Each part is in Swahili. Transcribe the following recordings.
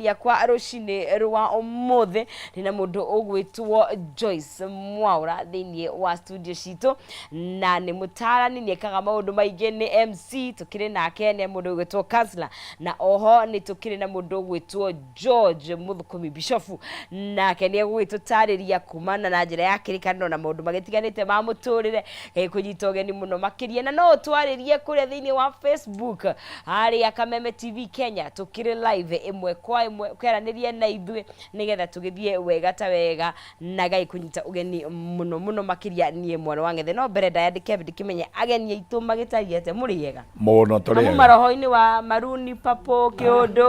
yakwa rucini rwa umuthe nina mundu ugwitwo Joyce Mwaura thiini wa studio cito na ni mutarani ni ekaga maundu maingi ni MC tukiri nake ni mundu ugwitwo Counselor na oho ni tukiri na mundu ugwitwo George Muthukumi Bishofu nake ni egwitutariria kumana na njira ya kirikano na maundu magitiganite ma muturire kunyita ugeni muno makiria na no twaririe kuria thiini wa Facebook ari ya Kameme TV Kenya tukiri live imwe kwa kweranirie na ithwe nigetha tugithie wega ta wega na gai kunyita ugeni muno makiria nie mwana wangethe no mbere ndayandike ndikimenye ageni aitu magitariete muri yega muno turi mu maroho-ini wa maruni papo kiundu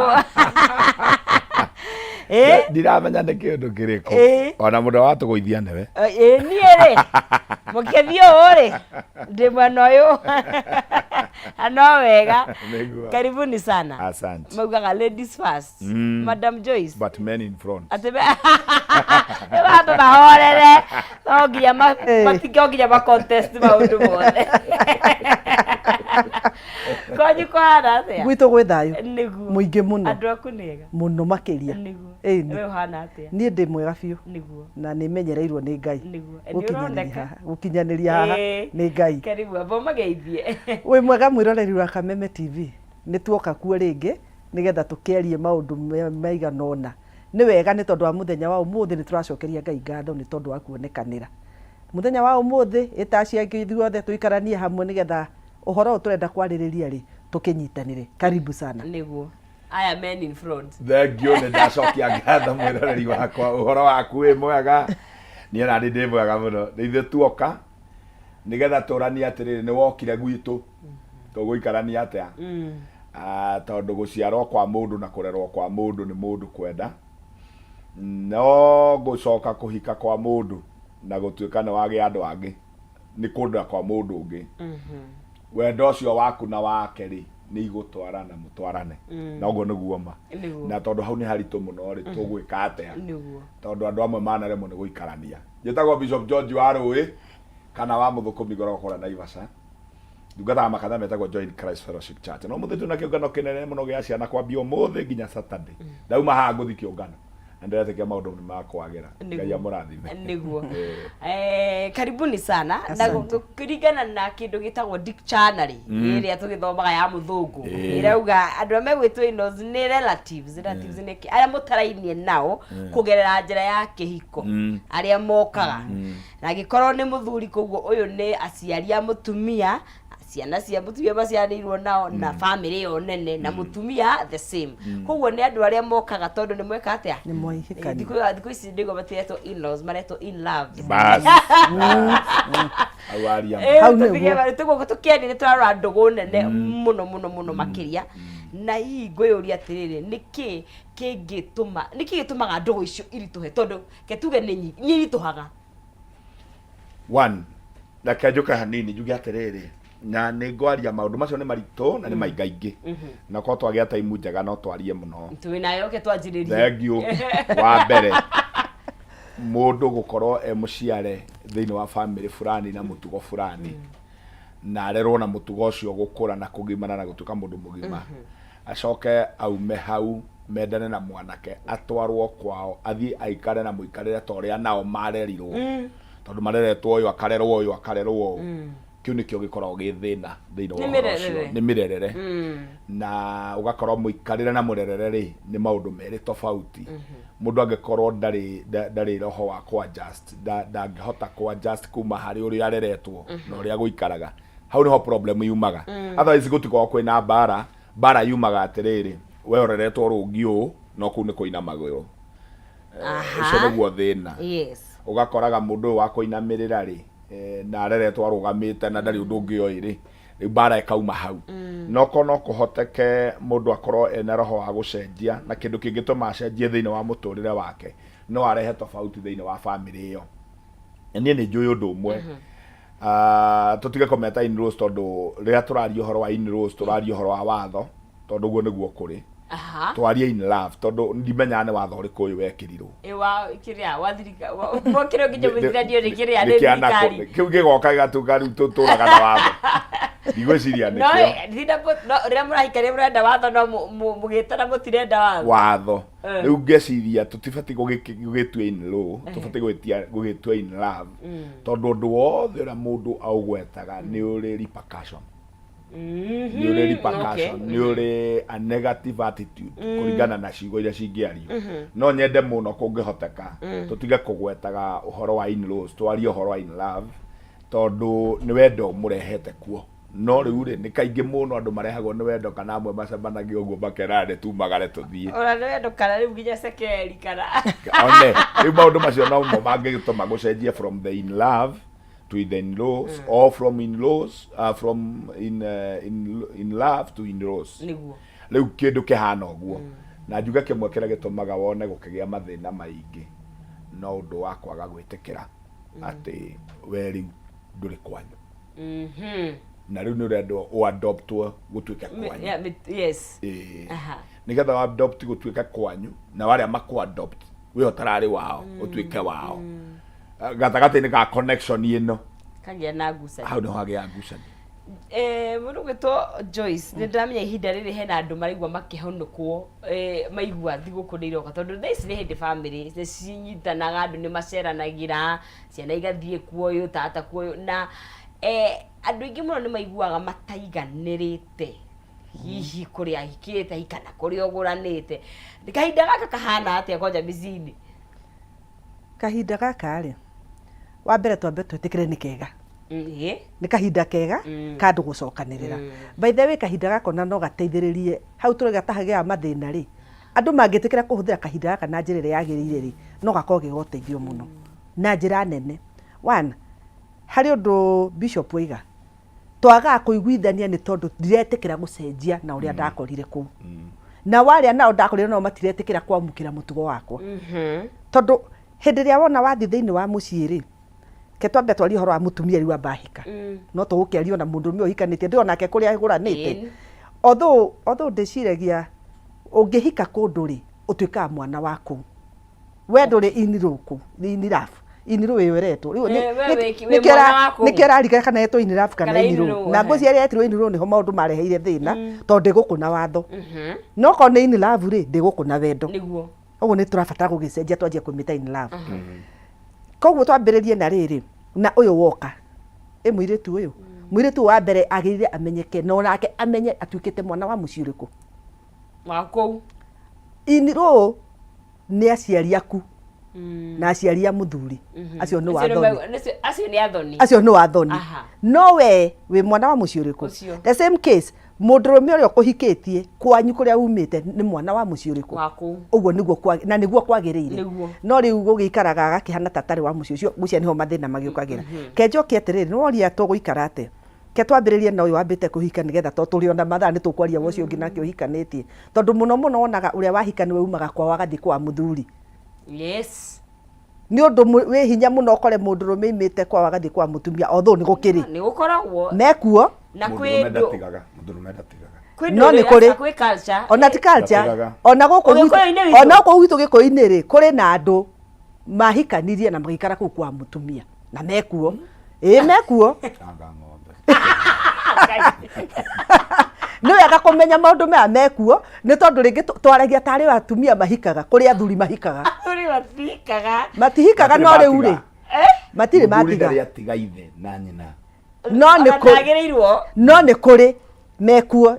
ndiramenya nä kä ndå kä rä kå ona må ndå watågåithia newe niä rä må kethio å rä ndä mwena å yå no wega karibuni sana. Asante. Maugaga ladies first. Madam Joyce but men in front atebe watu bahorere ogiya matikiogiya ma contest maundu mothe konyu kwara atia gwitå gwä thayå niguo muingi muno andu aku nega muno makiria niguo ĩni wewe hana atia niĩ ndĩ mwega biũ niguo na nĩ menyereirwo nĩ Ngai niguo gũkinyanĩria haha nĩ Ngai karibu abo mageithie wĩ mwega mwĩroreri wa Kameme TV nĩ tuoka kuo rĩngĩ nĩgetha tũkĩarie maũndũ maigana ũna nĩ wega nĩ tondũ wa mũthenya wa ũmũthĩ nĩ tũracokeria Ngai ngatho nĩ tondũ wa kuonekanĩra mũthenya wa ũmũthĩ ĩtaciange ithuothe tũikaranie hamwe nĩgetha ũhoro ũyũ tũrenda kwarĩrĩria rĩ tũkĩnyitanĩre karibu sana niguo aya men in front thengio nä ndacokia ngatho mwä roreri wakwa å horo waku wä mwega niä ona ndä mwega må no nä ithuä tuoka nä getha tå rania atä rä rä nä wokire gwitå tå gå ikarania atä tondå gå ciarwo kwa må ndå na kå rerwo kwa må ndå nä må ndå kwenda no gå coka kå hika kwa må ndå na gå tuä ka nä wagä andå angä nä kå ndå kwa må ndå å ngä wendo ũcio waku na wake rĩ nĩ igũtwarana mũtwarane na ũguo nĩguo ma na tondũ hau nĩ haritũ mũno rĩ tũgwĩka atĩa tondũ andũ amwe manaremwo nĩ gũikarania njĩtagwo Bishop George wa Rũĩ kana wa Mũthũkũmi Ngorokora Naivasha ndungataga makanitha metagwo Join Christ Fellowship Church no mũthĩ twĩna kĩũngano kĩnene mũno gĩa ciana kwambia ũmũthĩ nginya Saturday ndauma haha ngũthi kĩũngano nderetekia maundu ni makwagera Ngai amurathime niguo karibuni sana na kuringana na kindu gitagwo dictionary iria tugithomaga ya muthungu irauga andu megwitwo inos ni relatives ni aria mutarainie nao kugerera njira ya kihiko aria mokaga na gikorwo ni muthuri koguo uyu ni aciari a mutumia ciana cia mutumia maciarĩirwo nao na family yo nene na mutumia the same koguo ni andu aria mokaga tondu ni mweka atia ni moihikani thikũ ici ndigo mateto in-laws mareto in love bas awaria hau nĩguo tuguo tukieni ni turarora ndũgũ nene muno makiria na hii ngũyũria atiriri niki gĩtumaga ndũgũ icio irituhe tondu ketuge ni nyirituhaga one reke njuke hanini njuge atiriri na nä ngwaria maundu macio nä maritå na nä maingaingä na korwo twagä a taimu njega no twarie må no twinayo ke twanjiririe thengiå wa mbere må ndå gå korwo e må ciare thä inä wa bamĩrĩ fulani na må tugo fulani na arerwo na må tugo å cio gå kå ra na kå gimana na gå tuä ka må ndå må gima acoke aume hau mendane na mwanake atwarwo kwao athiĩ aikare na må ikarĩre ta ũrĩa nao marerirwo tondũ mareretwo ũyũ akarerwo ũyũ akarerwo kiu nikio gikoragwo gi thina thiini wa ũcio nĩ mĩrerere na ugakorwo mũikarĩre na mũrerere rĩ nĩ maũndũ merĩ tofauti mũndũ angĩkorwo ndarĩ roho wa kwa just ndangĩhota kwa just kuma harĩ ũrĩa areretwo na ũrĩa gũikaraga hau nĩho problem yumaga otherwise gũtikorwo kwĩna bara yumaga atĩrĩrĩ we ũreretwo rũngi ũũ no kũu nĩ kũinamagĩrwo ũcio nĩguo thĩna ũgakoraga mũndũ ũyũ wa kũinamĩrĩra rĩ na areretwo arugamite na ndari undu ungi oiri riu bara ekauma hau no kuhoteke mundu akorwo ena roho wa gucenjia na kindu kingituma acenjie thiini wa muturire wake no arehe tofauti thiini wa family iyo nie ni njui undu umwe tutige kometa in-laws tondu riria turaria uhoro wa in-laws turaria uhoro wa watho tondu guo niguo kuri twarie in love tondu ndimenya nĩ watho ũrĩkũ ũyũ wekĩrirwo wa kiria wathirika mokire nginya mũthiradio nĩ kiria nĩ thirikari kĩu gĩgoka gĩgatuĩka rĩu tũtũraga na watho ndigwĩciria nĩkĩo no rĩrĩa mũrahika rĩrĩa mũrenda watho no mũgĩtana mũtirenda watho riu ngeciria tutibati gugitua in law tubati gugitua in love tondu ndu wothe uria mundu augwetaga ni uri repercussion ni uri repercussion ni uri a negative attitude kuringana na ciugo iria cingiario no nyende muno kungihoteka tutige kugwetaga uhoro wa in laws twarie uhoro wa in love tondu ni wendo murehete kuo no riu ri ni kaingi muno andu marehagwo ni wendo kana amwe macemanagia uguo makerane tumagare tuthie ora ni wendo kana riu nginya sekeri kana one riu maundu macio no mo mangigituma gucenjia from the in love to the in-laws or from in-laws from in love to in-laws niguo riu kindu kihana uguo na njuga kimwe kira gitumaga wone gukigia mathina maingi no undu wa kwaga gwitikira ati we riu nduri kwanyu na riu ni urendo uadoptwo gutuika kwanyu yes nigetha wa adopt gutuika kwanyu na waria makuadopt we otarari wao utuike wao gatagati-ini ka connection ino kagia na ngucanio hau niho hagia ngucanio mundu gwitwo Joyce ni ndamenya ihinda riri hena andu maraigua makihonokwo maigua thiguku ni iroka tondu thaa ici ni hindi family ni cinyitanaga andu ni maceranagira ciana igathie kuoyo tata kuoyo na andu aingi muno ni maiguaga mataiganirite hihi kuria hikirite hikana kuria uguranite kahinda gaka kahana atia koja micini kahinda gaka ri wa mbere twambe twitikire ni kega ni kahinda kega kandu gucokanirira by the way kahinda gaka na no gateithiririe hau turi gatahagia mathina ri andu mangitikira kuhuthira kahinda gaka na njira iria yagirire ri no gakorwo gigoteithio muno na njira nene one hari undu bishop oiga twaga kuiguithania ni tondu ndiretikira gucenjia na uria ndakorire ku na waria nao ndakorire no matiretikira kwamukira mutugo wakwa tondu hindi ria wona wathi thiini wa mucii ri ke twambe twari horo wa mutumia riu ambahika no tugukiario na mundu mi ohikanite ndio nake kuria iguranite although ndiciragia ungihika kundu ri utuika mwana waku we nduri iniruku inirafu iniru weweretwo riu nikera rika kana yeto inirafu kana iniru na ngoci aria yetirwo iniru niho maundu mareheire thina tondu ndigukuna watho no ko ni inirafu ri ndigukuna wendo niguo uguo ni turabatara gugicenjia twanjie kumita inirafu koguo twambiririe na riri na uyu woka mwiritu uyu mwiritu wa mbere agirire amenyeke no nake amenye atuikite mwana wa mucii uriku wako iniru ni aciari aku na aciari a muthuri acio ni wathoni acio ni wathoni no we mwana wa mucii uriku the same case mundurume uria ukuhikitie kwanyu kuria umite ni mwana wa mucii uriku uguo niguo na niguo kwagirire no riu gugikaraga agakihana tatari wa mucii ucio gucia niho mathina magiukagira kenjoki atiriri no ria tuguikara ate ke twambiririe na uyu wambite kuhika nigetha to turi ona mathaa ni tukwaria wocio ungi nake uhikanitie tondu muno onaga uria wahika niwe umaga kwa wagathi kwa muthuri yes ni undu wi hinya muno ukore mundurume imite kwa wagathi kwa mutumia although ni gukiri ni gukoragwo mekuo na mundurume ndatigaga no ni kuri ona ti culture ona guku gwitu gikuini ri kuri na andu mahikanirie na magikara kuu kwa mutumia na mekuo mekuo ni wega kumenya maundu maya mekuo ni tondu ringi twaragia tari atumia mahikaga kuri athuri mahikaga matihikaga no riu ri matiri matiga na nyina no ni kuri mekuo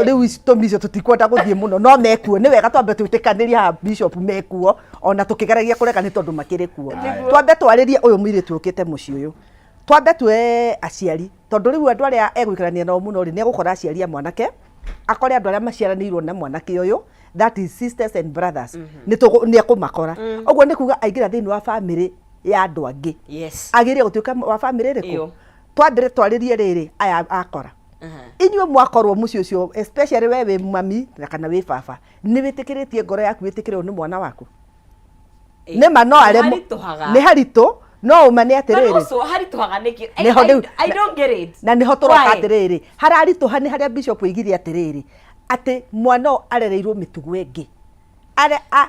riu itomicio tutikwenda guthie muno no mekuo ni wega twambe twitikaniria ha bishop mekuo ona tukigeragia kureka ni tondu makiri kuo twambe twaririe uyu mwiritu ukite mucii uyu twambe twe aciari tondu riu andu aria egwikarania nao muno ri ni egukora aciari a mwanake akore andu aria maciaranirwo na mwanake uyu that is sisters and brothers ni ekumakora uguo ni kuga aingira thiini wa family ya andu angi agiria gutuika wa family riku twambire twaririe riri aya akora inywe mwakorwo mucii ucio especially we wi mami na kana wi baba ni witikiritie ngoro yaku witikirwo ni mwana waku ni ma no are ni haritu no umane atiriri I don't get it na niho turoka atiriri hararituha ni haria bishop igiri atiriri ati mwana arereirwo mitugo ingi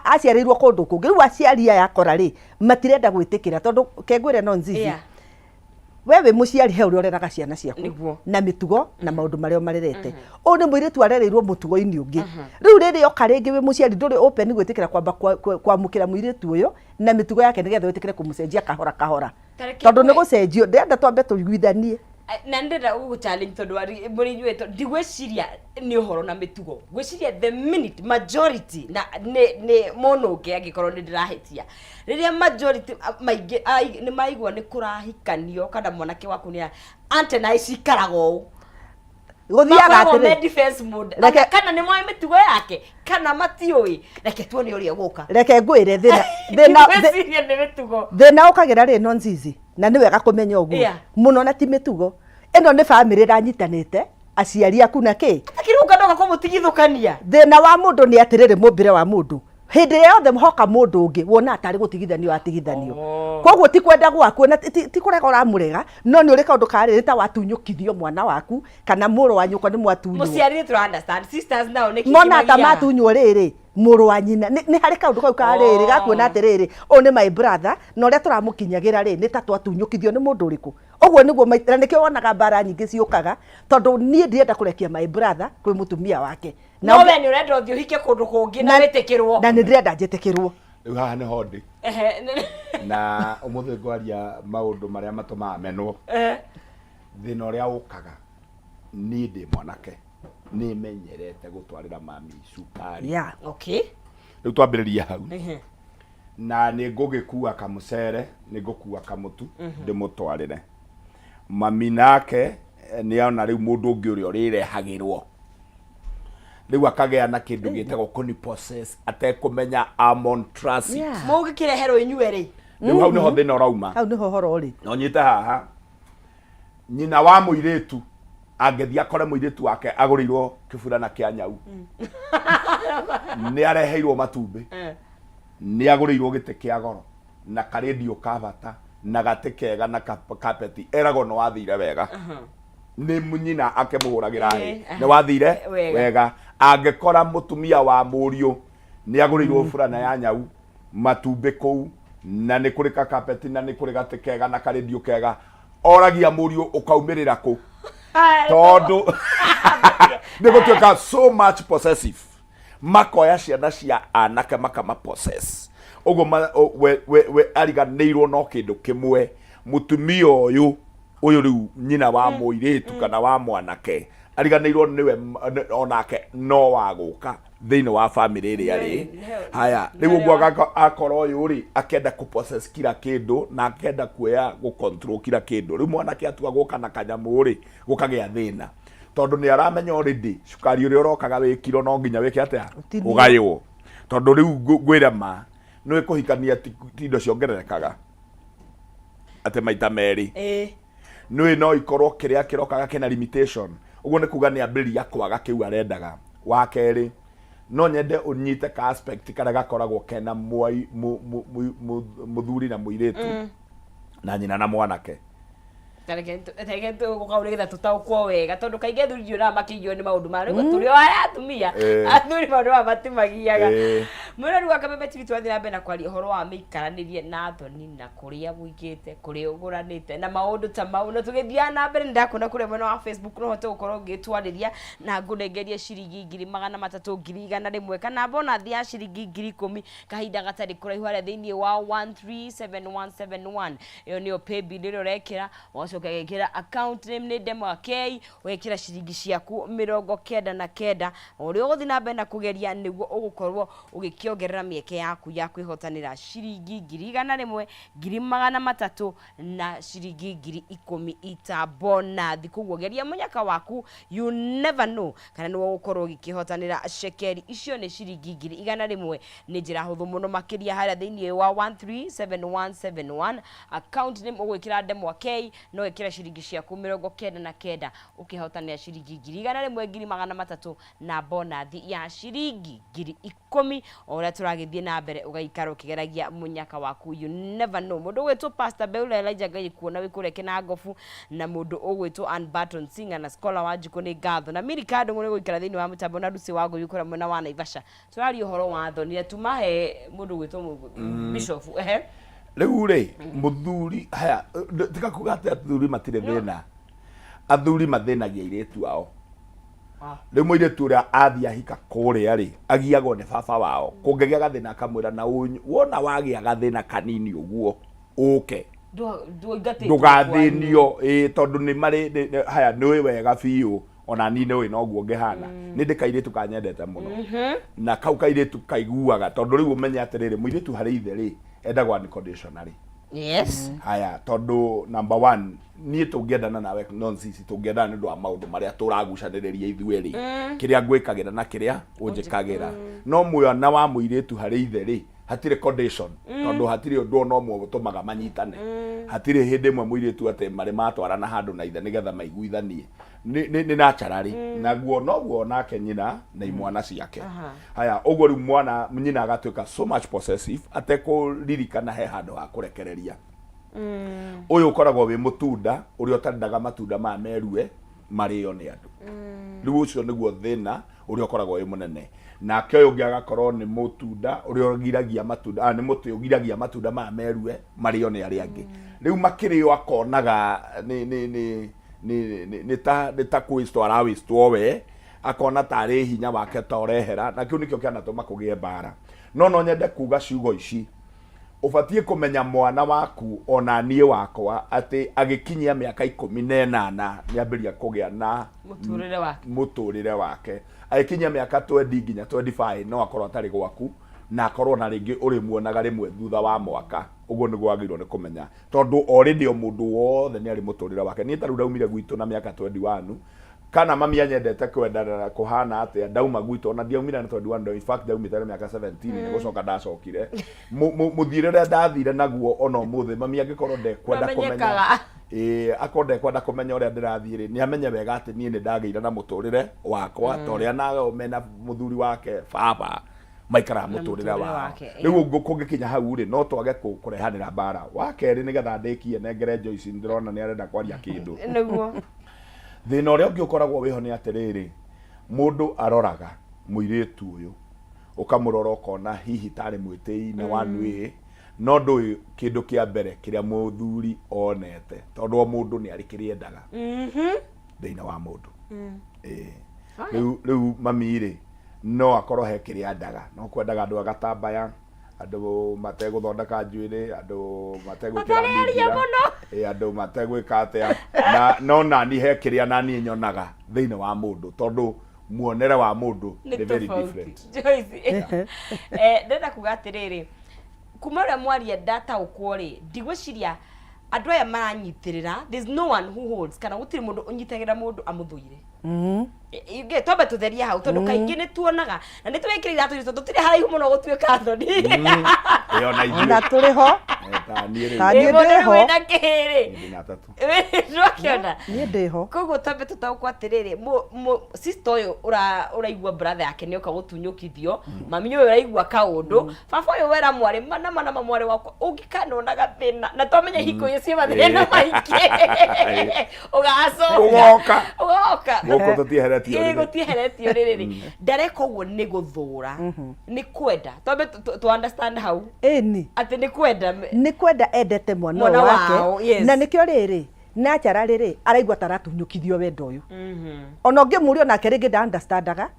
aciarirwo kundu kungi riu aciari aya akora ri matirenda gwitikira tondu kengwire no nzizi wewe muciari he uri oreraga ciana ciaku Niguo. na mitugo na maundu maria marerete o ni muiritu arereirwo mutugo-ini ungi riu riri oka ringi we muciari nduri open gwitikira kwamba kwamukira muiritu uyu na mitugo yake nigetha witikire kumucenjia kahora kahora tondu ni gucenjio ndenda twambe tuiguithanie na ndenda ugu challenge tondu muri nywe ndigwiciria ni uhoro na mitugo gwiciria the minute majority na ni mono ke agikorwo ni ndirahitia riria majority maingi ni maigwa ni kurahikanio kana mwanake waku ni antena icikarago guthiaga atiri defense mode kana ni mwa mitugo yake kana matiui reke tuone uria guka reke ngwire thina ukagira ri no nzizi na ni wega kumenya uguo muno na ti mitugo eno ni family ranyitanite aciari aku na ki akiruka ndoka kumutigithukania thina wa mundu ni atiriri mumbire wa mundu hindi yothe mhoka mundu ungi wona atari gutigithanio atigithanio koguo ti kwenda gwaku na ti kurega uramurega no ni uri kaundu kari ta watunyukithio mwana waku kana muru wa nyuko ni mwatunywo muciari tu understand sisters now ni mona ta matunywo riri muru wa nyina ni hari kaundu kau kariri gakuona atiriri o ni my brother no ria turamukinyagira ri ni ta twatunyukithio ni mundu uriku oguo niguo maitira nikio wonaga bara nyingi ciukaga tondu nie ndienda kurekia my brother kwi mutumia wake no we ni urenda uthio hike kundu kungi na witikirwo na ni ndirenda njitikirwo riu haha ni hondi na umuthi ngwaria maundu maria matumaga menwo thina uria ukaga ni ndi mwanake ni menyerete gutwarira mami cukari okay riu twambiriria hau na ni ngugikua kamucere ni ngukua kamutu ndimutwarire mami nake ni ona riu mundu ungi uria urirehagirwo riu akagea na kindu gitagwo kuni possess atekumenya amon transit mugikireherwo inyue ri riu hau niho thina urauma hau niho horo uri no nyite haha nyina wa muiritu angethia kore muiritu wake agurirwo kiburana kia nyau ni areheirwo matumbi ni agurirwo gite kia goro na karedio kavata na gate kega na carpet erago no wathire wega ni munyina akemuhuragira ni wathire wega angekora mutumia wa muriu ni agurirwo burana ya nyau matumbi kou na ni kuri carpet na ni kuri gate kega na karedio kega oragia muriu ukaumirira ku tondu nigutuika so much possessive makoya ciana cia anake makama possess uguo we ariganirwo no kindu kimwe mutumia uyu riu nyina wa muiritu kana wa mwanake ariganirwo niwe onake no waguka thiini wa family iria ri haya riu uguo akoro uyu ri akenda ku possess kila kindu na akenda kuya gu control kila kindu riu mwanake atua guka na kanyamu ri gukagia thina tondu ni aramenya already cukari uria urokaga wikiro no nginya wike atia ugaywo tondu riu ngwira ma no ikuhikania tindo ciongererekaga ate maita meri no ikorwo kiria kirokaga kina limitation uguo ni kuga ni ambiri yakwaga kiu arendaga wa keri no nyende unyite ka aspect kana gakoragwo kena muthuri na muiritu na nyina na mwanake tareke gukaurigetha tutaukwo wega tondu kaige thuri dio na makigio ni maundu ma rigo turi aya atumia athuri maundu ma matimagiaga muno rigo Kameme TV twathi na mbere kwari horo wa mikaranirie na thoni na kuria buigite kuri uguranite na maundu ta mau no tugithia na mbere ndakona kuri mwena wa Facebook no hote gukorwo ngitwariria na ngunengeria ciringi 300,100 kana bonus ya ciringi 10,000 kahinda gatari kuraihu haria thiini wa 137171 iyo niyo pay bill iro rekira ukagekira account name ni Demo K wekira ciringi ciaku 99 uri uguthi na mbere na kugeria niguo ugukorwo ugikiongerera mieke yaku ya kwihotanira ciringi 100,000 2,300 na ciringi 10,000 itabona thikuguo geria munyaka waku you never know kana niwo ugukorwo ugikihotanira shekeri icio ni ciringi 100,000 ni njira huthu muno makiria haria thiini wa 137171 account name ugwikira Demo K no ekira ciringi ciaku 99 ukihotanira ciringi 100,000 2,300 na bonus ya ciringi 10,000 ora turagithie na mbere ugaikara ukigeragia munyaka waku you never know mundu gwetwo Pastor Beula Elijah Ngai kuona wikureke na ngofu na mundu ugwetwo Unbutton Singer na scholar wa Jiko ni gatho na Mirikado ngone guikara thiini wa mutambo na Rusi wago yukora mwena wa Naivasha turari uhoro wa thoni tumahe mundu gwetwo Bishop riu ri muthuri haya tika kuga ati athuri matire thina athuri mathinagia iritu ao riu muiritu uria athia hika kuria ri agiagwo ni baba wao kungegia gathina akamwira na wona wagia gathina kanini uguo uke ndugathinio tondu ni mari haya ni wega biu ona ni nĩ noguo ngĩhana nĩ ndĩkairĩtu kanyendete mũno na kau kairĩtu kaiguaga tondu rĩu ũmenye atĩrĩrĩ mũirĩtu harĩ ithe rĩ endagwo unconditionally. Yes. Haya tondu number 1 niĩ tũngĩendana nawe nonsense tũngĩendana nĩ ũndũ wa maũndũ marĩa tũragucanĩrĩria ithuĩ rĩ kĩrĩa ngwĩkagĩra na kĩrĩa ũnjĩkagĩra no mwana wa mũirĩtu harĩ ithe rĩ hatirĩ condition tondu hatirĩ ũndũ ona ũmwe ũtũmaga manyitane hatirĩ hĩndĩ ĩmwe mũirĩtu atĩ marĩ matwarana handũ na ithe nĩgetha maiguithanie nĩ naturally naguo noguo nake nyina na imwana ciake. Haya ũguo rĩu mwana nyina agatuĩka so much possessive atekũririkana he handũ ha kũrekereria ũyũ ũkoragwo wĩ mũtunda ũrĩa ũtarendaga matunda ma merue marĩo nĩ andũ rĩu ũcio nĩguo thĩna ũrĩa ũkoragwo wĩ mũnene nake ũyũ ũngĩ agakorwo nĩ mũtunda ũrĩa ũgiragia matunda nĩ mũtĩ ũgiragia matunda ma merue marĩo nĩ arĩa angĩ rĩu makĩrĩo akonaga nĩ ta kwĩstwo arawĩstwo we akona tarĩ hinya wake ta ũrehera na kĩu nĩkĩo kĩanatũma kũgĩe mbara no nyende kuga ciugo ici ubatie kumenya mwana waku ona niĩ wakwa atĩ agĩkinyia mĩaka 18 nĩambĩrĩria kũgĩa na mũtũrĩre wake agĩkinyia mĩaka 20 nginya 25 no akorwo atarĩ gwaku na akorwo na rĩngĩ ũrĩ muonaga rĩmwe thutha wa mwaka ũguo nĩguo agĩrĩirwo nĩ kũmenya tondu already o mũndũ wothe nĩ arĩ mũtũrĩre wake niĩ tarĩu ndaumire gwitũ na mĩaka 21 kana mami anyendete kwendana kuhana atia ndauma gwitũ ona ndiaumire na 21 in fact ndaumire na mĩaka 17 nĩ gũcoka ndacokire mũthirĩre ndathire naguo ona ũmũthĩ mami angĩkorwo ndekwenda kũmenya akonde kwenda kũmenya ũrĩa ndĩrathiĩ rĩ nĩ amenye wega atĩ niĩ nĩ ndagĩire na mũtũrĩre wakwa ta ũrĩa nawe mena mũthuri wake baba maikara mũtũrĩre wao rĩu kũngĩkinya hau rĩ no twage kũrehanĩra mbara wa kerĩ nĩgetha ndĩkie nengere Joyce ndĩrona nĩ arenda kwaria kĩndũ nĩguo thĩna ũrĩa ũngĩ ũkoragwo wĩho nĩ atĩrĩrĩ mũndũ aroraga mũirĩtu ũyũ ũkamũrora ũkona hihi tarĩ mwĩtĩi na wanwĩ no ndũĩ kĩndũ kĩa mbere kĩrĩa mũthuri onete tondu o mũndũ nĩ arĩ kĩrĩa endaga thĩinĩ wa mũndũ rĩu mami rĩ no akorwo he kĩrĩa endaga no kwendaga andũ agatambaya andũ mategũthondeka njuĩrĩ andũ mategwĩkĩra mingira andũ mategwĩka atĩa no nani he kĩrĩa nani nyonaga thĩinĩ wa mũndũ tondu muonere wa mũndũ nĩ very different. Ndenda kuga atĩrĩrĩ kuma ũrĩa mwaria ndataũkwo rĩ ndigwĩciria andũ aya maranyitĩrĩra there's no one who holds kana gũtirĩ mũndũ ũnyitagĩra mũndũ amũthũire inge twambe tũtherie hau tondu kaingĩ nĩ tuonaga na nĩ twĩkĩrĩire iratũ icio tũtirĩ haraihu mũno gũtuĩka thoni ona tũrĩ ho ta niĩ ndĩ ho wĩna kĩrĩ nĩwakiona niĩ ndĩ ho koguo twambe tũtaũkwo atĩrĩrĩ sister ũyũ ũraigua brother yake nĩoka gũtunyũkithio mami ũyũ ũraigua kaũndũ baba ũyũ wera mwarĩ mana mwarĩ wakwa ũngĩkanonaga thĩna na twamenya hiko icio ciĩ mathĩna maingĩ ũgacoka gũkũ gũtieheretio rĩrĩ ndareka ũguo nĩ gũthũra nĩ kwenda twambe to understand how ĩni atĩ nĩ kwenda endete mwana wake na nĩkĩo rĩrĩ nachara rĩrĩ araigua taratunyũkithio wendo ũyũ ona ũngĩmũria onake rĩngĩ nda-understandaga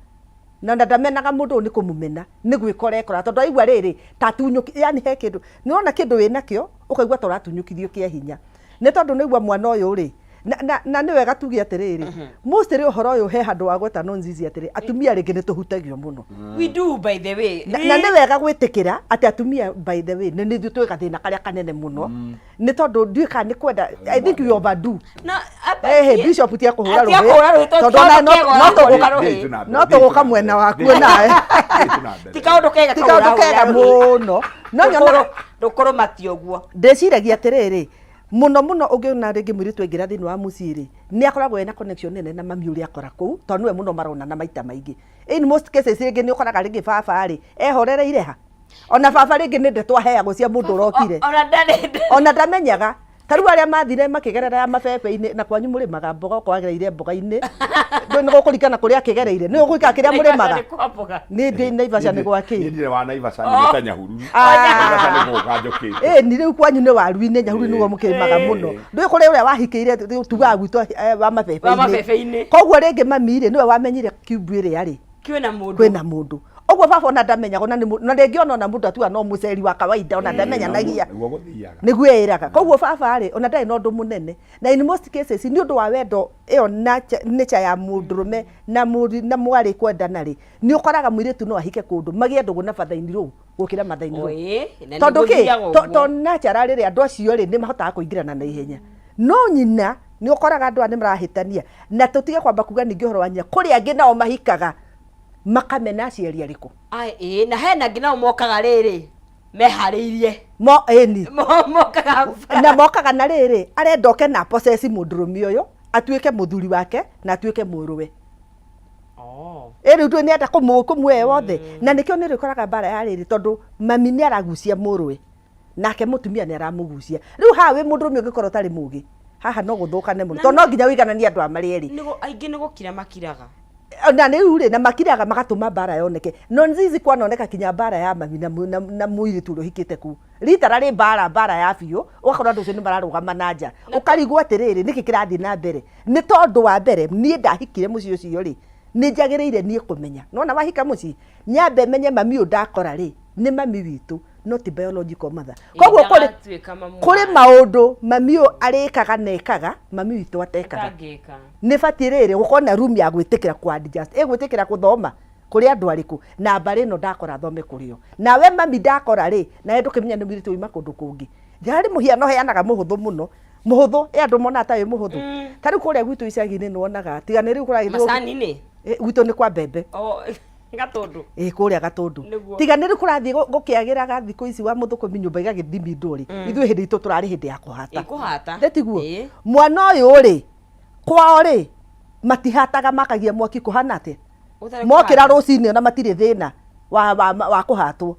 na ndamenaga mũndũ ũyũ nĩ kũmũmena nĩ gwĩkora ekora tondũ aigua rĩrĩ tatunyũki yani he kĩndũ nĩwona kĩndũ wĩnakĩo ũkaigua taratunyũkithio kĩa hinya nĩ tondũ nĩigua mwana ũyũ rĩ na nĩ wega tuge atĩrĩrĩ most rĩ ũhoro ũyũ he handũ wa gweta nonzizi atĩrĩ atumia rĩngĩ nĩ tũhutagio mũno we do by the way na nĩ wega gwĩtĩkĩra atĩ atumia by the way nĩ nĩthuĩ twĩ gathĩna karĩa kanene mũno nĩ tondũ ndiũĩ kana nĩ kwenda I think you overdo na bishop tia kũhũra rũhĩ tondũ no tũgũka mwena waku nawe ti kaũndũ kega mũno no nyona ndũkũrũmatia ũguo ndĩciragia atĩrĩrĩ muno ũngĩona rĩngĩ mũirĩtu aingĩra thĩinĩ wa mũciĩ rĩ nĩ akoragwo ena connection nene na mami ũrĩa akora kũu tondũ nĩwe mũno maronana maita maingĩ in most cases rĩngĩ nĩ ũkoraga rĩngĩ baba rĩ ehorereire ha ona baba rĩngĩ nĩ ndeto aheagwo cia mũndũ ũrokire ona ndamenyaga Taru aria mathire makigerera mabebe-ini na kwanyu murimaga mboga kwagereire mboga-ini ndo ni gukurikana kuria akigereire ni ugwika kiria murimaga ni ndi Naivasha ni gwakire ni ndire wa Naivasha ni gita Nyahururu Naivasha ni gũka njũkĩte ni riu kwanyu ni waru-ini Nyahururu niguo mukirimaga muno ndu kuri uria wahikire tugaga gwitu wa mabebe-ini koguo ringi mami ri niwe wamenyire cube iria ri kwina mundu ogwo baba ona ndamenyaga na ringi ona mundu atua no muceri wa kawaida ona ndamenyanagia niguo eraga koguo baba ri ona ndari no ndu munene na in most cases ni undu wa wendo iyo nature ya mundurume na mwari kwendana ri ni ukoraga mwiritu no ahike kundu magie ndugu na fathaini ru gukira mathaini ru tondu ki to nature riri andu acio ri ni mahotaga kuingirana na ihenya no nyina ni ukoraga andu ani marahitania na tutige kwamba kuga ningi horo wa nyina kuri angi nao mahikaga makamena aciari ariku na hena ngina mokaga riri mehariirie mokaga na riri arenda oke na possess mundurumi uyu atuike muthuri wake na atuike muruwe riu ni enda kumwe wothe na nikio ni rikoraga bara ya riri tondu mami ni aragucia muruwe nake mutumia ni aramugucia riu ha wi mundurumi ungikorwo tari mugi haha no guthukane muno tondu no nginya wiganania andu amari eri aingi ni gukira makiraga na ni ure na makiraga magatuma bara yoneke no nzizi kwanoneka kinya bara ya mami na muiri tu hikite ku ritara ri bara ya biu ugakorwo andu ni mararugama na nja ukarigwo atiriri niki kirathi na mbere ni tondu wa mbere ni ndahikire muci ucio ri ni njagiriire ni kumenya nona wahika muci nyambe menye mami ndakora ri ni mami witu not biological mother koguo kuri maundu mami arikaga nekaga mami witu atekaga ni batirire gukona room ya gwitikira kwa adjust gwitikira kuthoma kuri andu ariku na mbari no ndakora thome kurio nawe mami ndakora ri na ndu kimenya ni mwiritu ima kundu kungi jari muhiano heanaga muhuthu muno muhuthu andu mona ta wi muhuthu tari kuria gwitu icagi-ini nuonaga tigane riu kuragithio macani-ini gwitu ni kwa mbembe gatundu kuria gatundu tigane riu kurathi gukiagiraga thiku ici wa muthukumi nyumba igagithimi nduri ithu hindi itu turari hindi ya kuhata ndetiguo mwana uyu ri kwao ri matihataga makagia mwaki kuhana ate mokira rucini na matire thina wa kuhatwo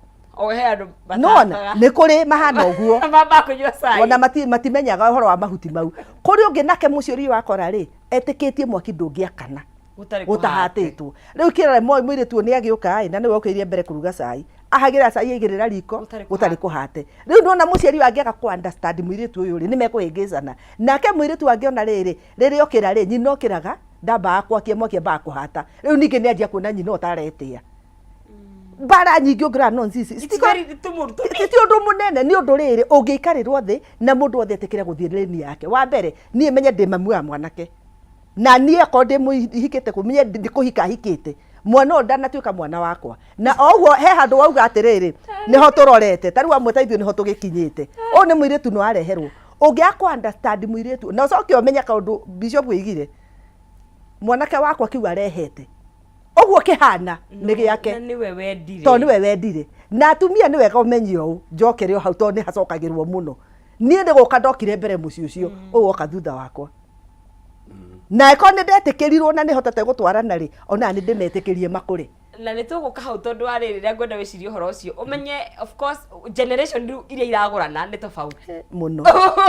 nona ni kuri mahana uguo ona matimenyaga uhoro wa mahuti mau kuri ungi nake mucio ri wakora ri etikitie mwaki ndungiakana gutahatitwo riu kirare mwire tu ni agiuka na ni wokirie mbere kuruga cai ahagira cai igirira riko gutari kuhate riu ndona muciari wangiaga ku understand mwire tu uyu ri ni mekuhingizana nake mwire tu angiona riri okira ri nyina okiraga ndamba akwakie mwaki ba kuhata riu ningi ni anjia kuona nyina utaretia bara nyingi ungira nonsense ti undu munene ni undu riri ungikarirwo thi na mundu othe etikire guthie leni yake wa mbere nie menye ndi mamu wa mwanake na nie ko ndi muhikite kumenye ndi kuhika hikite mwana ndanatuika mwana wakwa na ogwo he handu wauga atiriri niho turorete tari wa mwetaithio niho tugikinyite o ni mwiritu no areherwo ungiakwa understand mwiritu na ucoke umenya kaundu bishop wigire mwanake wakwa kiu arehete ogwo kihana ni giake na niwe wendire to niwe wendire na atumia ni wega umenye u njokere o hau to ni hacokagirwo muno nie ndi guka ndokire mbere muci ucio ugoka thutha wakwa na eko ni ndetikirirwo na ni hotete gutwarana ri ona ni ndimetikirie makuri na ni tuguka hau tondu aririria ngwenda wicirie uhoro ucio umenye of course generation iria iragurana ni tofauti muno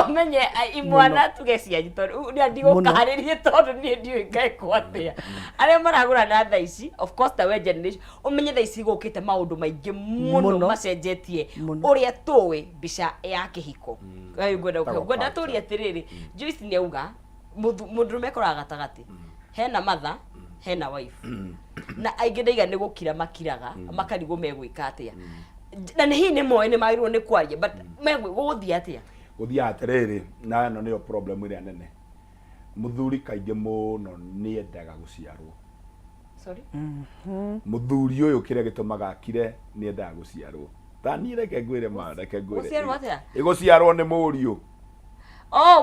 umenye imwana tugecianyi tondu ni ndigukaririe tondu ni ndiui ngaikwo atia aria maragurana thaa ici of course the way generation umenye thaa ici gukite maundu maingi muno macenjetie uria tuwi mbica ya kihiko ngwenda turia atiriri Joyce ni auga mundurume koraga gatagati hena mother hena wife na aingi ndaiga ni gukira makiraga makarigo megwika atia na ni hii ni moe ni magirwo ni kwaria but guthia atia guthia atiriri na no niyo problem ire nene muthuri kaingi muno ni endaga guciarwo sorry muthuri uyu kire gitumaga akire ni endaga guciarwo tani reke ngwire ma reke ngwire guciarwo atia iguciarwo ni muriu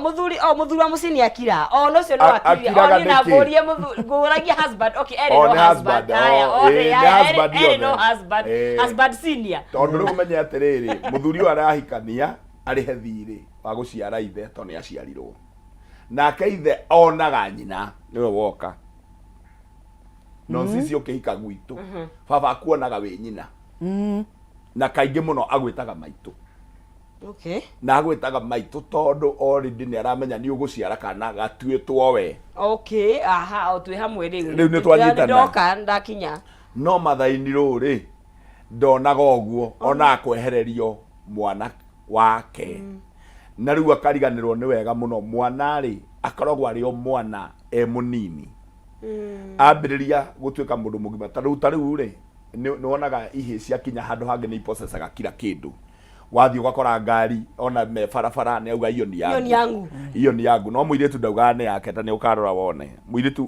muthuri wa mucini akira no cio no akira ni na borie nguragia husband okay no husband aya no husband senior tondu riu menye atiriri muthuri uyu arahikania arihe thiri wa guciara ithe to ni aciarirwo nake ithe onaga nyina niwe woka no sisi ukihika gwitu baba akuonaga wi nyina na kaingi muno agwitaga maitu Okay. na gwĩtaga maitũ tondũ already nĩ aramenya nĩ ũgũciara kana gatuĩtwo we. Okay, aha, o twĩ hamwe rĩu. Rĩu nĩ twanyitana. Ndoka ndakinya. No mathainĩ rũrĩ ndonaga ũguo ona akwehererio mwana wake. Na rĩu akariganĩrwo nĩ wega mũno mwana rĩ akoragwo arĩ o mwana mũnini. Ambĩrĩria gũtuĩka mũndũ mũgima ta rĩu rĩ nĩ wonaga ihĩ ciakinya handũ hangĩ nĩ ipocecaga kila kĩndũ. Wathiĩ ũgakora ngari ona me barabara nĩ auga iyo ni yangu. Iyo ni yangu. No mũirĩtu ndaugaga nĩ yake ta nĩ ũkarora wone. Mũirĩtu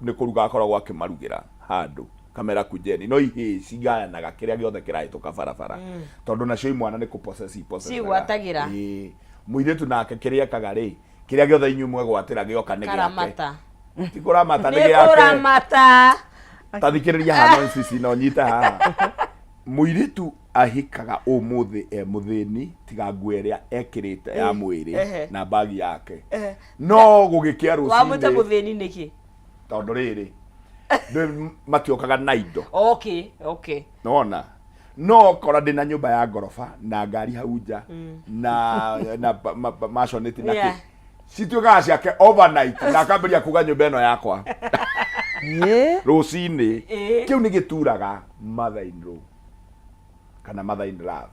nĩ kũruga akoragwo akĩmarugĩra handũ kamera kujeni. No ihĩ cigayanaga kĩrĩa gĩothe kĩrahĩtũka barabara. Tondũ nacio imwana nĩ kũpocecaga. Cigwatagĩra. Mũirĩtu nake kĩrĩa ekaga rĩ kĩrĩa gĩothe inyuĩ mwegwatĩra gĩoka nĩ gĩake. Karamata. Ti kũramata nĩ gĩake. Nĩ kũramata. Tathikĩrĩria hano sisi no nyita haha. Mũirĩtu ahikaga ũmũthĩ mũthĩni tiga nguo ĩrĩa ekĩrĩte ya mwĩrĩ na bagi yake. No gũgĩkĩa rũcinĩ. Wamũta mũthĩni nĩkĩ? Tondũ rĩrĩ matiokaga na indo. Okay. Nona no kora ndĩna nyũmba ya ngoroba na ngari hau nja na maconĩti na kĩ cituĩkaga ciake overnight na akambĩrĩria kuga nyũmba ĩno yakwa rũcinĩ. Kĩu nĩ gĩturaga mother-in-law kana mother-in-law.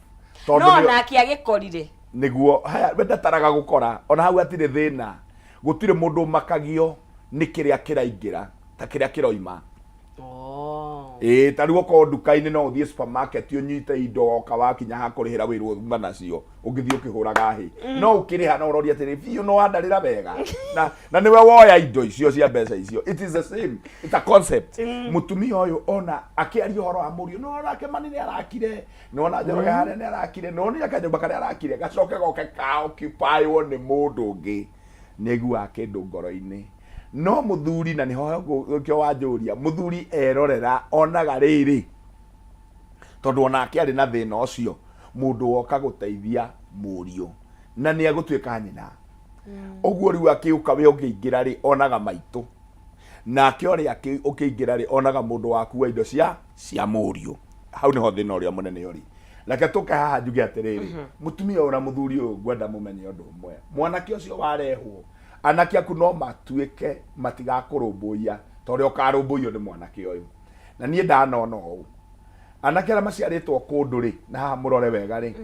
No nake agĩkorire nĩguo haya ndataraga gũkora ona hau hatirĩ thĩna. Gũtirĩ mũndũ makagio nĩ kĩrĩa kĩraingĩra ta kĩrĩa kĩroima. Tarĩu okorwo nduka-inĩ no ũthiĩ supermarket ũnyite indo oka wakinya hakũrĩhĩra wĩrwo uma nacio ũngĩthiĩ ũkĩhũraga hĩ. No ũkĩrĩha no ũroria atĩrĩ biũ no wandarĩra wega na nĩwe woya indo icio cia mbeca icio. It is the same. It's a concept. Mũtumia ũyũ ona akĩaria ũhoro wa mũriũ no nake mani nĩ arakire no ona Njoroge harĩa nĩ arakire no nĩ akanyũmba karĩa arakire gacoke goke ka occupywo nĩ mũndũ ũngĩ. Nĩ aiguaga kĩndũ ngoro-inĩ. No muthuri na niho kyo wanjuria muthuri erorera onaga riri tondu onake ari na thina ucio mundu woka guteithia murio na ni agutuika nyina uguo riu akiuka we ungiingira ri onaga maitu na kĩore ukiingira ri onaga mundu waku wa indo cia murio hau niho thina uria munene uri lake tuka haha njuge atiriri mutumia ora muthuri uyu ngwenda mumenye undu umwe mwanake ucio warehwo anake aku no matuike matigakurumbuia tondu ukarumbuio ni mwanake uyu na nie ndanona uu anake ara maciaritwo kundu ri na haha murore wega ri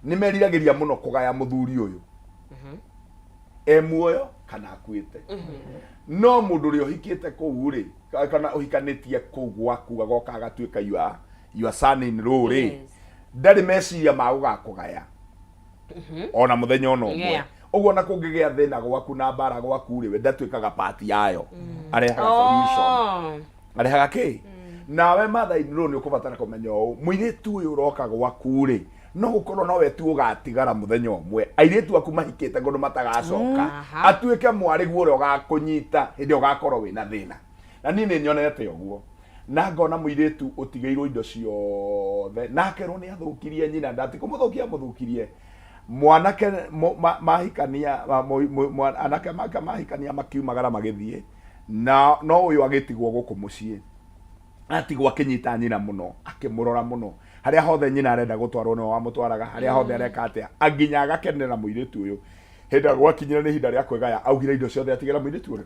ni meriragĩria muno kugaya muthuri uyu muoyo kana akuite no mundu ri uhikite kuu ri kana uhikanitie kuu gwaku agoka agatuika your son in law ri ndari meciria ma gugakugaya ona muthenya ono umwe uguo na kungigea thina gwaku na bara gwaku ri we ndatuikaga party yayo arehaga solution arehaga ki nawe mother-in-law ni ukubatara kumenya uu muiritu uyu uroka gwaku ri no gukorwo no we tu ugatigara muthenya umwe airitu aku mahikite ngono matagacoka atuike mwari guo ri ugakunyita hindi ugakorwo wina thina na ni nyonete uguo na ngona muiritu utigeirwo indo ciothe nake ro ni athukirie nyina ndati kumuthukia muthukirie mwanake mahikania anake mahikania makiumagara magithie na no uyu agitigwo guku mucii atigwo akinyita nyina muno akimurora muno haria hothe nyina arenda gutwarwo no wamutwaraga haria hothe areka atia aginya agakenera muiritu uyu hinda gwakinyira ni hinda ria kwegaya augire indo ciothe atigera muiritu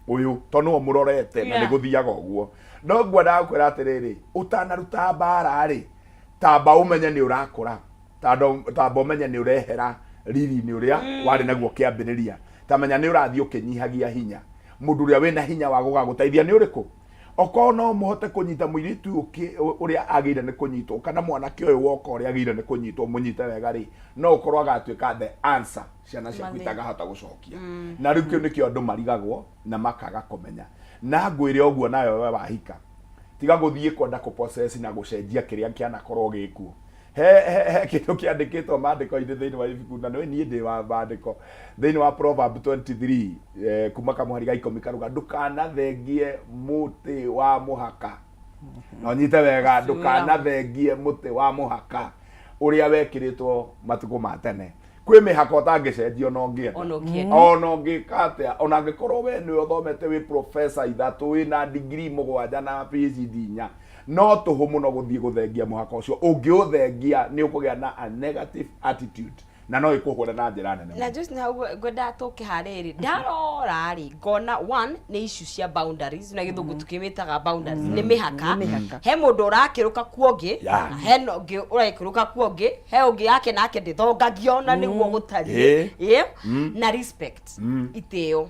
uyu tonu murorete na niguthiaga uguo no ngwenda kwira atiriri utanaruta bara ri tamba umenye ni urakura tamba umenye ni urehera riri ni uria wari naguo kiambiriria tamenya ni urathi ukinyihagia hinya mundu uria wina hinya wa gugaguteithia ni uriku oko no muhote kunyita muiritu uria agire ni kunyitwo kana mwanake uyu woka uria agire ni kunyitwo munyite wega ri no ukorwo agatuika the answer ciana ciaku itagahota gucokia na riu kiu nikio andu marigagwo na makaga kumenya na ngwire uguo nayo we wahika tiga guthie kwenda kuprocess na gucenjia kiria kiana korwo gikuo he kindu kiandikitwo mandiko-ini thiini wa ibuku na no nie ndi wa mandiko thiini wa Proverb 23 kuma kamuhari ga 10 karuga ndukanathengie muti wa muhaka no nyite wega ndukanathengie muti wa muhaka uria wekiritwo matuko ma tene kwi mihaka utangicenjio no ngienda ono ngikatia ona ngikorwo we ni uthomete wi professor ithatu wina degree 7 na PhD 4 no tuhu muno guthie guthengia muhaka ucio ungiuthengia ni ukugia na a negative attitude na no ikuhura na njira nene na just na gwenda toke hariri ndarora ri ngona one ni issue cia boundaries na githungu tukimitaga boundaries ni mihaka he mundu urakiruka kuongi na he ngi urakiruka kuongi he ungi yake nake ndithongagio na niguo gutari na respect iteo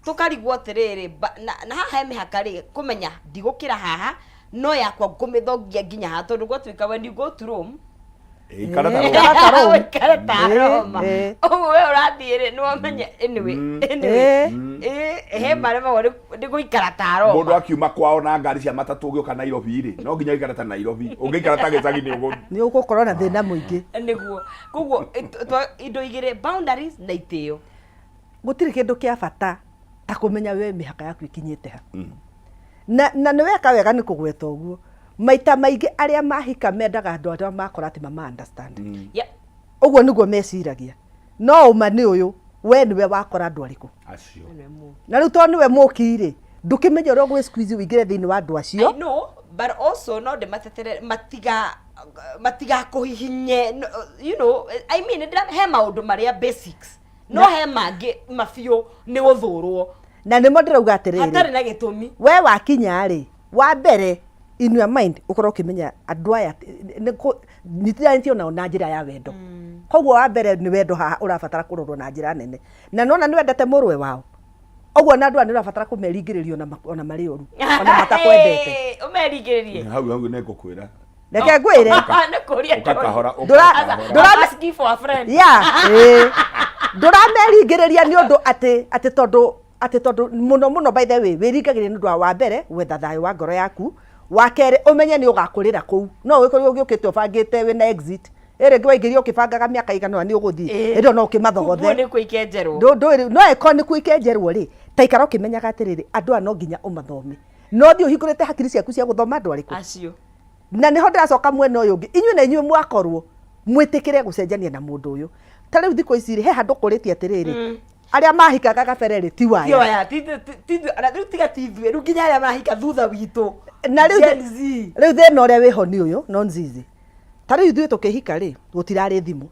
tukarigwo atiriri na haha he mihaka ri kumenya ndigukira haha no yakwa ngumithongia nginya ha tondu gwatuika when you go to Rome Ikarata Roma we urathiire no menye anyway he marema wari ndiguikara ta Roma mundu akiuma kwao na ngari cia matatu ugioka Nairobi ri no nginya ikarata Nairobi ungikarata gicagi ni ugukorwo na thina muingi niguo koguo indo igire boundaries na itio gutiri kindu kia bata ta kumenya we mihaka yaku ikinyite ha na ni weka wega ni kugweta uguo maita maingi aria mahika mendaga andu aria makora ati mama understand uguo niguo meciragia no uma ni uyu we niwe wakora andu ariku acio na riu to niwe mukiri ndukimenya uria gwe squeeze wingire thiini wa andu acio no but also no de matetere matiga kuhihinye you know I mean he maundu maria basics no he mangi mafio ni guthurwo na nimo ndirauga atiriri hatari na gitumi we wakinya ri wa mbere in your mind ukorwo kimenya andu aya nitiranitio nao na njira ya wendo koguo wa mbere ni wendo haha urabatara kurorwo na njira nene na nona ni wendete murwe wao oguo na andu ani urabatara kumeringiririo ona mari oru ona matakwendete umeringiririe hau ne ngukwira reke ngwire ukakahora ask for a friend ndurameringiriria ni undu ati tondu muno by the way wiringagiria ni undu wa mbere gwetha thayo wa ngoro yaku wa kere umenye ni ugakurira kuu no wikorwo ugiukite ubangite wina exit ere ngwa ingiria ukibangaga miaka igano ni uguthii endo no ukimathogothe ni kuikenjerwo no eko ni kuikenjerwo ri taikara ukimenyaga atiriri andu ano nginya umathome no thi uhingurite hakiri ciaku cia guthoma andu ariku acio na niho ndiracoka mwena uyu ungi inyu na inyu mwakorwo mwitikire gucenjania na mundu uyu ta riu thiko ici he handu kuritie atiriri aria mahikaga gabereri ti waya riu tiga tithue riu nginya aria mahika thutha witu na riu thina uria wiho ni uyu no nzizi ta riu ithuĩ tukihika ri gutirari thimu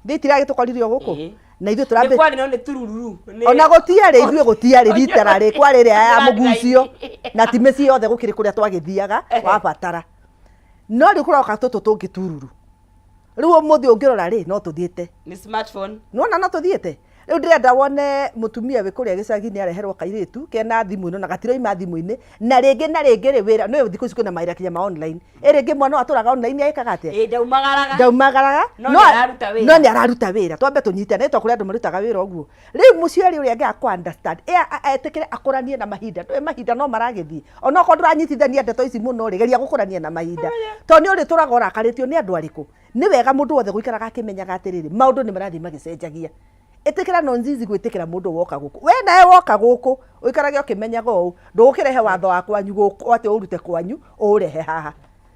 thitiragi tukoririo guku na ithuĩ turambe kwari no ni tururu ona gutiari ithuĩ gutiari literally kwari ria ya mugucio na ti mĩciĩ yothe gukiri kuria twagithiaga wabatara no riu kuroka tutu tungi tururu riu umuthi ungirora ri no tuthiite ni smartphone no tuthiite riu ndirenda wone mutumia we kuria gicagi ni areherwo kairitu kena thimu ino na gatiroima thimu-ini na ringi ri wira no thikũ ici kwina mawira kinya ma online ringi mwana aturaga online aikaga atia ndaumagaraga no ni araruta wira twambe tunyitane to kuria andu marutaga wira uguo riu muciari uria ngia ku understand etikire akuranie na mahinda ndoe mahinda no maragithii ona ko nduranyitithania ndeto ici muno ri geria gukurania na mahinda to ni uri turaga urakaritio ni andu ariku ni wega mundu wothe guikaraga akimenyaga atiriri maundu ni marathi magicenjagia itikira no nzizi gwitikira mundu woka guku we nae woka guku uikarage ukimenyaga uu ndugukirehe watho wa kwanyu guku ati urute kwanyu urehe haha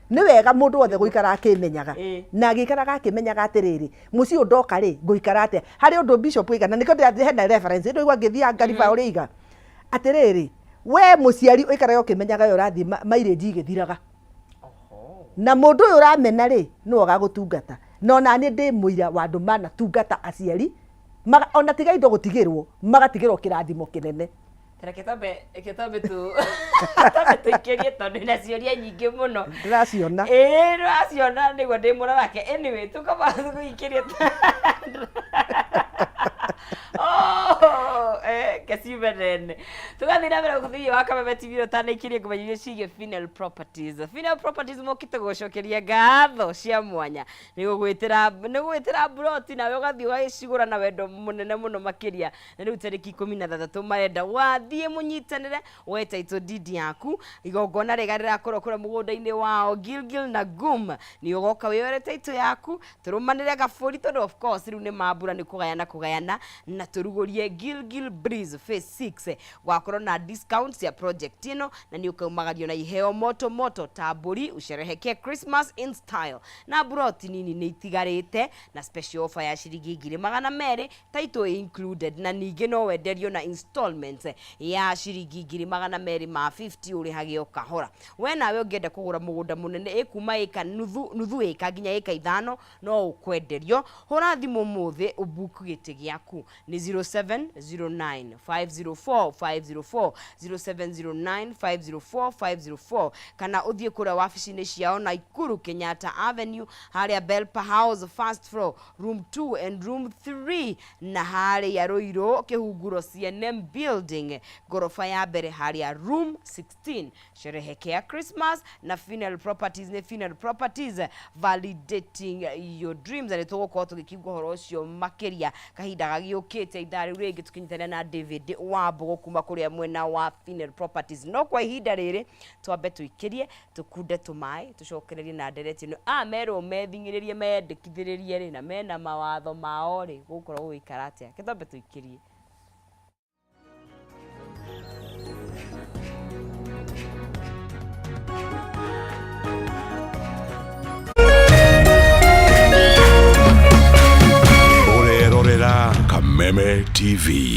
ni wega mundu wothe guikara akimenyaga na agikaraga akimenyaga atiriri muci undoka ri guikara ate hari undu bishop igana niko ndirathi na reference ndu igwa ngithia ngariba uri iga atiriri we muciari uikarage ukimenyaga yo rathi maire njigithiraga na mundu uyu uramena ri no gagutungata no na ni ndi muira wa andu mana tungata aciari ona tiga indo gutigirwo magatigirwo kirathimo kinene Kitabe tu ikirie tondu na ciuria nyingi muno ndiraciona ndiraciona niguo ndi murarake anyway tukaba ikirie kasibenene tugathira mbere guthii wa Kameme TV utanikirie ngumenyeria ciige Final Properties mokite gucokeria ngatho cia mwanya ni gugwitira broti nawe ugathii ugacigura na wendo munene muno makiria na riu tariki 13 marenda wathie munyitanire we title deed yaku igongona rigarira korokora mugunda-ini wao Gilgil na Gum ni ugoka wiyore title yaku turumanire gaburi tondu of course riu ni mambura ni kugayana na turugurie Gilgil Breeze phase 6 gwakorwo na discounts ya project ino na ni ukaumagario na iheo moto moto taburi usherehekee Christmas in style na broti nini ni itigarite na special offer ya shiringi 200 title included na ningi no wenderio na installments ya shiringi 250 urihagio kahora we nawe ungienda kugura mugunda munene ikuma ika nuthu ika nginya ika 5 no ukwenderio hora thimu muthi ubuku giti giaku ni 0709 504 504 0709 504 504 kana uthie kura wabici-ini ciao Naikuru Kenyatta Avenue haria Belpa House first floor room 2 and room 3 na haria Ruiru kihunguro CNM building gorofa ya mbere haria room 16 sherehekea Christmas na Funeral Properties ne Funeral Properties validating your dreams and tugokorwo tugikigwo horo ucio makeria kahinda gagiukite idari rigi tukinyitana na David Wambugu kuma kuria mwena wa Funeral Properties no kwa ihinda riri twambe tuikirie tukunde tumai tucokererie na ndereti no amero methingiririe mendekithiririe ri na mena mawatho mao ri gukorwo guikara atia kithambe tuikirie Orerorera Kameme TV.